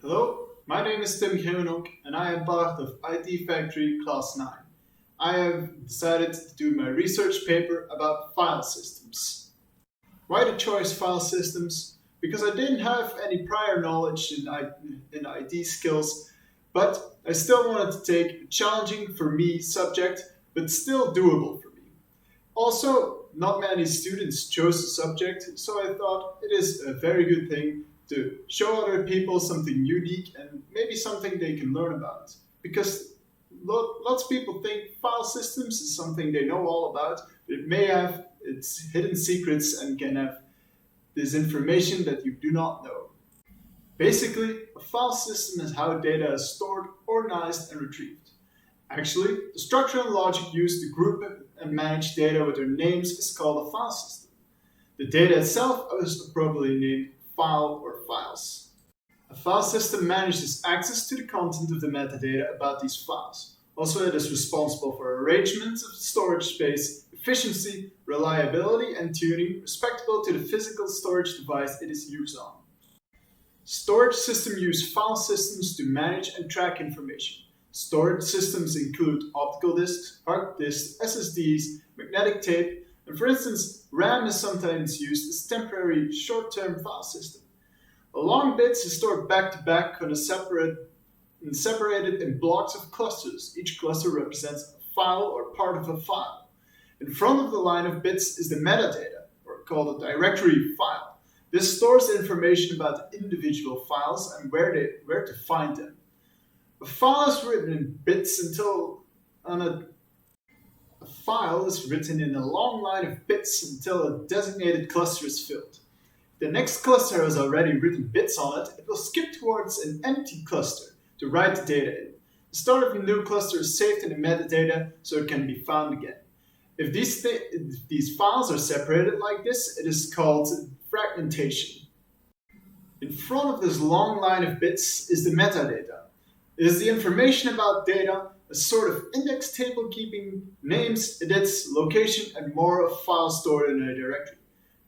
Hello, my name is Tim Gemenok and I am part of IT Factory Class 9. I have decided to do my research paper about file systems. Why the choice file systems? Because I didn't have any prior knowledge in IT skills, but I still wanted to take a challenging for me subject, but still doable for me. Also, not many students chose the subject, so I thought it is a very good thing to show other people something unique and maybe something they can learn about. Because lots of people think file systems is something they know all about, but it may have its hidden secrets and can have this information that you do not know. Basically, a file system is how data is stored, organized, and retrieved. Actually, the structure and logic used to group and manage data with their names is called a file system. The data itself is appropriately named file or files. A file system manages access to the content of the metadata about these files. Also, it is responsible for arrangement of storage space, efficiency, reliability, and tuning respectable to the physical storage device it is used on. Storage systems use file systems to manage and track information. Storage systems include optical disks, hard disks, SSDs, magnetic tape, and for instance, RAM is sometimes used as temporary short-term file system. A long bits is stored back-to-back and separated in blocks of clusters. Each cluster represents a file or part of a file. In front of the line of bits is the metadata, or called a directory file. This stores information about the individual files and where to find them. A file is written in bits A file is written in a long line of bits until a designated cluster is filled. If the next cluster has already written bits on it, it will skip towards an empty cluster to write the data in. The start of a new cluster is saved in the metadata so it can be found again. If these files are separated like this, it is called fragmentation. In front of this long line of bits is the metadata. It is the information about data, a sort of index table keeping names, edits, location, and more of files stored in a directory,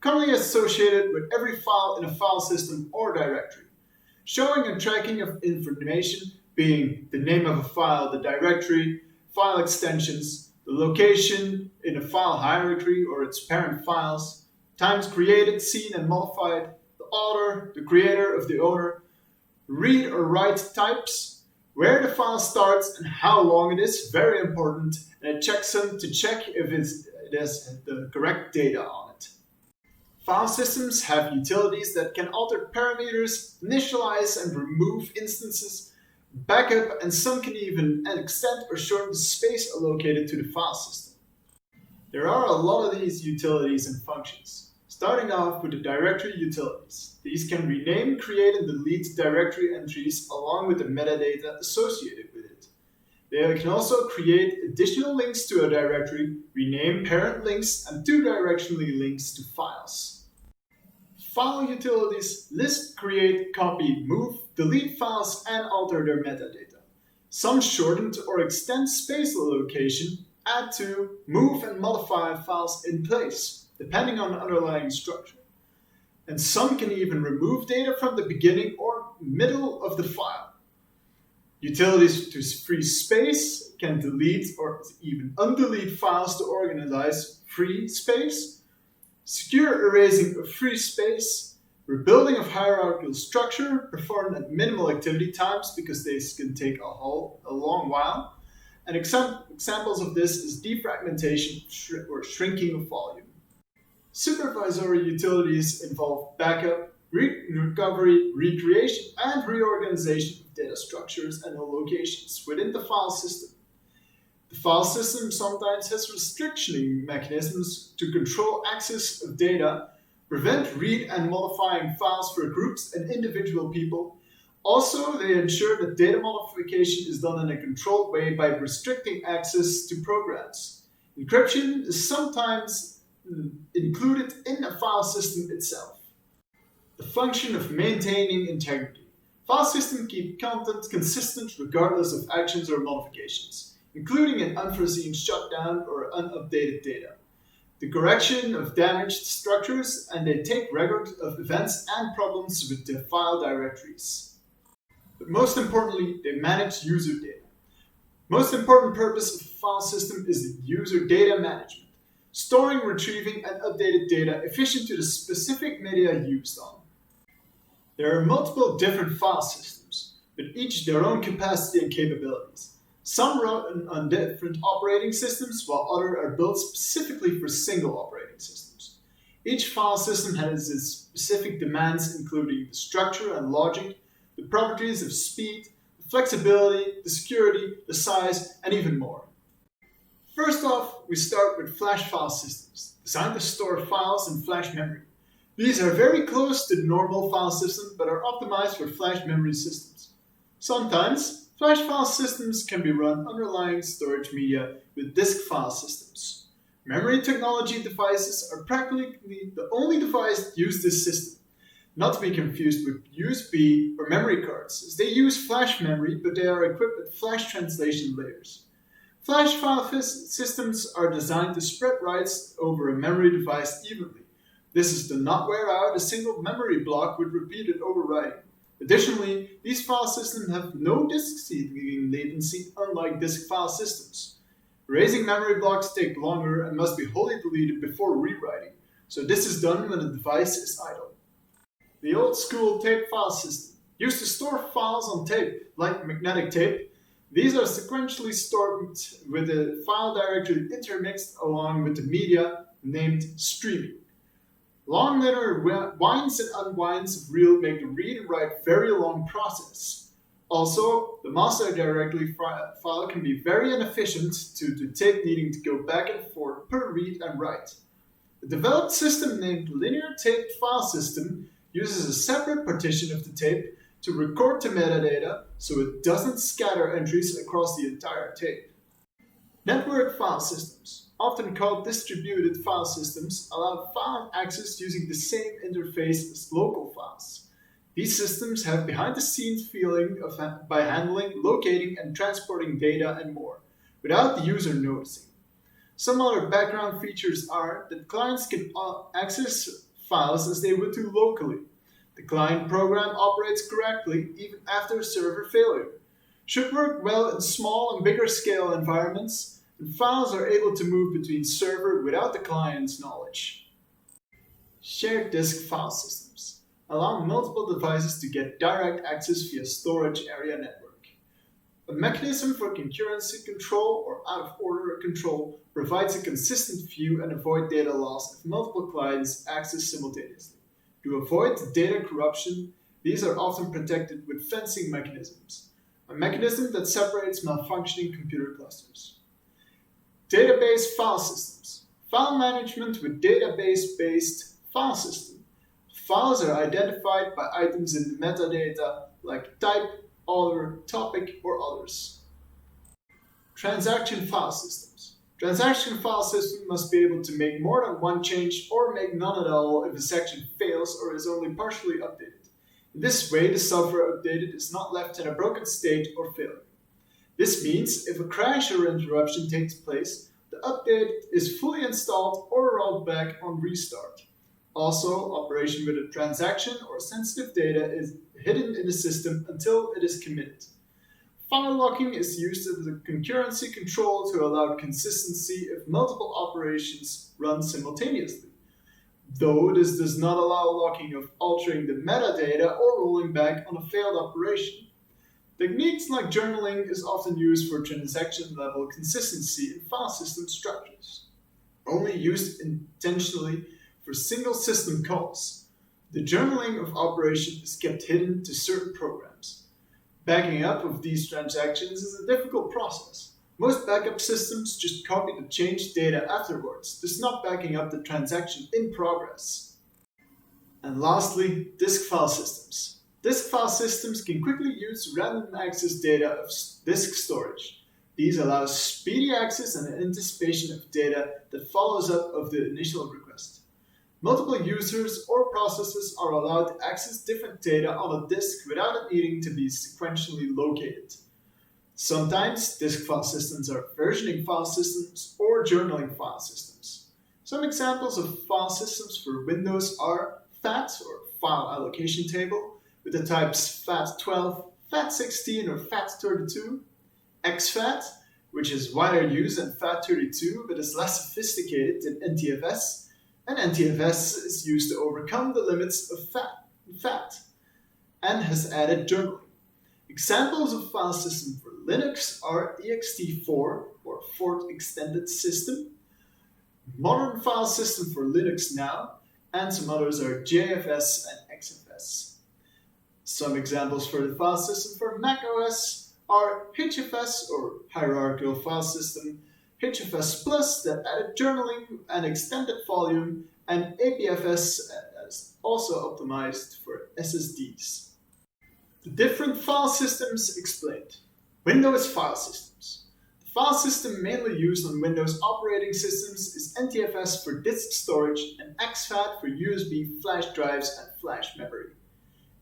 commonly associated with every file in a file system or directory. Showing and tracking of information being the name of a file, the directory, file extensions, the location in a file hierarchy or its parent files, times created, seen, and modified, the author, the creator of the owner, read or write types, where the file starts and how long it is, very important, and a checksum to check if it has the correct data on it. File systems have utilities that can alter parameters, initialize and remove instances, backup, and some can even extend or shorten the space allocated to the file system. There are a lot of these utilities and functions. Starting off with the directory utilities. These can rename, create, and delete directory entries along with the metadata associated with it. They can also create additional links to a directory, rename parent links, and two-directionally links to files. File utilities list, create, copy, move, delete files, and alter their metadata. Some shorten or extend space allocation, add to, move, and modify files in place, depending on the underlying structure. And some can even remove data from the beginning or middle of the file. Utilities to free space can delete or even undelete files to organize free space, secure erasing of free space, rebuilding of hierarchical structure performed at minimal activity times because they can take a long while. And examples of this is defragmentation or shrinking of volume. Supervisory utilities involve backup, recovery, recreation, and reorganization of data structures and locations within the file system. The file system sometimes has restriction mechanisms to control access of data, prevent read and modifying files for groups and individual people. Also, they ensure that data modification is done in a controlled way by restricting access to programs. Encryption is sometimes included in a file system itself. The function of maintaining integrity. File systems keep content consistent regardless of actions or modifications, including an unforeseen shutdown or unupdated data. The correction of damaged structures, and they take record of events and problems with the file directories. but most importantly, they manage user data. Most important purpose of a file system is the user data management, storing, retrieving, and updated data efficient to the specific media used on. There are multiple different file systems, with each their own capacity and capabilities. Some run on different operating systems, while others are built specifically for single operating systems. Each file system has its specific demands, including the structure and logic, the properties of speed, the flexibility, the security, the size, and even more. First off, we start with flash file systems, designed to store files in flash memory. These are very close to the normal file system, but are optimized for flash memory systems. Sometimes, flash file systems can be run underlying storage media with disk file systems. Memory technology devices are practically the only device that use this system, not to be confused with USB or memory cards, as they use flash memory, but they are equipped with flash translation layers. Flash file systems are designed to spread writes over a memory device evenly. This is to not wear out a single memory block with repeated overwriting. Additionally, these file systems have no disk seeding latency, unlike disk file systems. Erasing memory blocks take longer and must be wholly deleted before rewriting, so this is done when the device is idle. The old school tape file system used to store files on tape, like magnetic tape. These are sequentially stored with the file directory intermixed along with the media named streaming. Long linear winds and unwinds of reel make the read and write very long process. Also, the master directory file can be very inefficient due to tape needing to go back and forth per read and write. The developed system named linear tape file system uses a separate partition of the tape to record the metadata so it doesn't scatter entries across the entire tape. Network file systems, often called distributed file systems, allow file access using the same interface as local files. These systems have behind-the-scenes feeling by handling, locating, and transporting data and more, without the user noticing. Some other background features are that clients can access files as they would do locally. The client program operates correctly even after server failure. Should work well in small and bigger scale environments, and files are able to move between server without the client's knowledge. Shared disk file systems allow multiple devices to get direct access via storage area network. A mechanism for concurrency control or out-of-order control provides a consistent view and avoid data loss if multiple clients access simultaneously. To avoid data corruption, these are often protected with fencing mechanisms, a mechanism that separates malfunctioning computer clusters. Database file systems. File management with database-based file system. Files are identified by items in the metadata like type, author, topic, or others. Transaction file systems. Transaction file system must be able to make more than one change or make none at all if a section fails or is only partially updated. In this way, the software updated is not left in a broken state or failure. This means if a crash or interruption takes place, the update is fully installed or rolled back on restart. Also, operation with a transaction or sensitive data is hidden in the system until it is committed. File locking is used as a concurrency control to allow consistency if multiple operations run simultaneously. Though this does not allow locking of altering the metadata or rolling back on a failed operation. Techniques like journaling is often used for transaction-level consistency in file system structures, only used intentionally for single system calls. The journaling of operation is kept hidden to certain programs. Backing up of these transactions is a difficult process. Most backup systems just copy the changed data afterwards, thus not backing up the transaction in progress. And lastly, disk file systems. Disk file systems can quickly use random access data of disk storage. These allow speedy access and anticipation of data that follows up of the initial request. Multiple users or processes are allowed to access different data on a disk without it needing to be sequentially located. Sometimes disk file systems are versioning file systems or journaling file systems. Some examples of file systems for Windows are FAT or File Allocation Table with the types FAT12, FAT16 or FAT32, exFAT, which is wider use than FAT32 but is less sophisticated than NTFS, and NTFS is used to overcome the limits of FAT, and has added journaling. Examples of file system for Linux are ext4 or Fort Extended System, Modern File System for Linux Now, and some others are JFS and XFS. Some examples for the file system for macOS are HFS or Hierarchical File System, HFS Plus that added journaling and extended volume, and APFS that is also optimized for SSDs. The different file systems explained. Windows file systems. The file system mainly used on Windows operating systems is NTFS for disk storage and exFAT for USB flash drives and flash memory.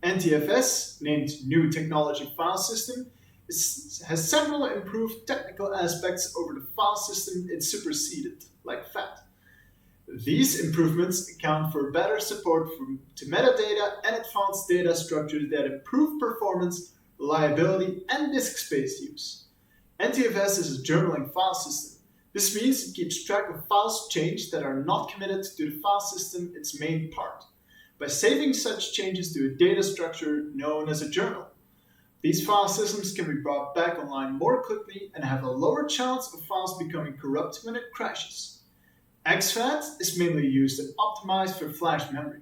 NTFS, named New Technology File System, has several improved technical aspects over the file system it superseded, like FAT. These improvements account for better support to metadata and advanced data structures that improve performance, reliability, and disk space use. NTFS is a journaling file system. This means it keeps track of files changed that are not committed to the file system, its main part, by saving such changes to a data structure known as a journal. These file systems can be brought back online more quickly and have a lower chance of files becoming corrupt when it crashes. exFAT is mainly used and optimized for flash memory.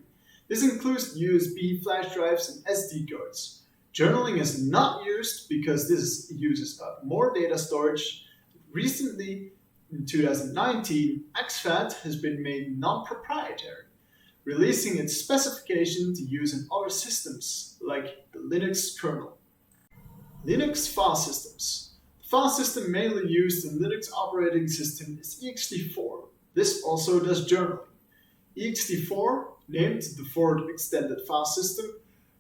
This includes USB flash drives and SD cards. Journaling is not used because this uses up more data storage. Recently, in 2019, exFAT has been made non-proprietary, releasing its specification to use in other systems, like the Linux kernel. Linux file systems. The file system mainly used in Linux operating system is ext4. This also does journaling. ext4, named the Fort Extended File System,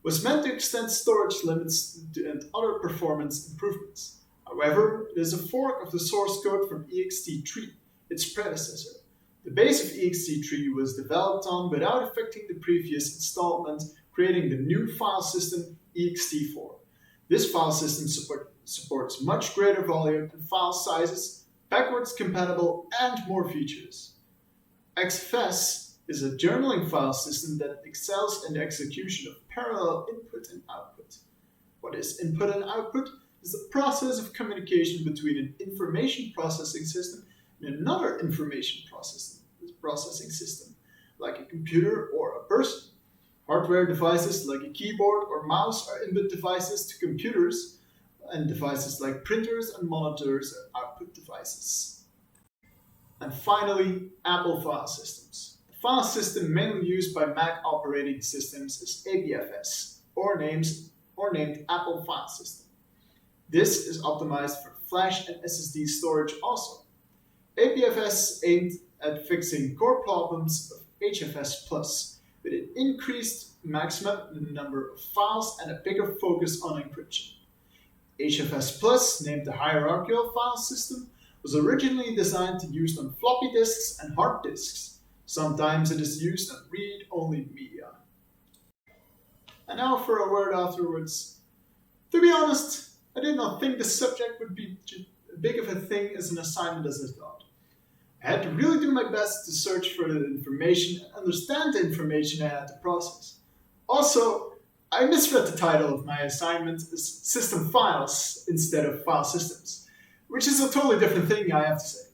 was meant to extend storage limits and other performance improvements. However, it is a fork of the source code from ext3, its predecessor. The base of ext3 was developed on without affecting the previous installment, creating the new file system ext4. This file system supports much greater volume and file sizes, backwards compatible, and more features. XFS is a journaling file system that excels in the execution of parallel input and output. What is input and output? Is the process of communication between an information processing system and another information processing system, like a computer or a person. Hardware devices like a keyboard or mouse are input devices to computers, and devices like printers and monitors are output devices. And finally, Apple file systems. The file system mainly used by Mac operating systems is APFS, or named Apple File System. This is optimized for flash and SSD storage also. APFS aimed at fixing core problems of HFS Plus, with an increased maximum number of files and a bigger focus on encryption. HFS Plus, named the Hierarchical File System, was originally designed to be used on floppy disks and hard disks. Sometimes it is used on read-only media. And now for a word afterwards. To be honest, I did not think the subject would be as big of a thing as an assignment as I thought. I had to really do my best to search for the information and understand the information I had to process. Also, I misread the title of my assignment as System Files instead of File Systems, which is a totally different thing, I have to say.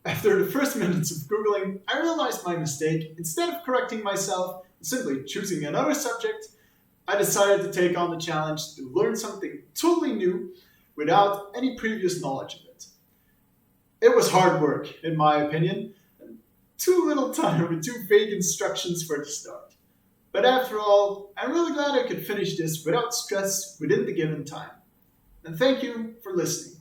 After the first minutes of Googling, I realized my mistake. Instead of correcting myself and simply choosing another subject, I decided to take on the challenge to learn something totally new without any previous knowledge of it. It was hard work, in my opinion, and too little time with too vague instructions for the start. But after all, I'm really glad I could finish this without stress within the given time. And thank you for listening.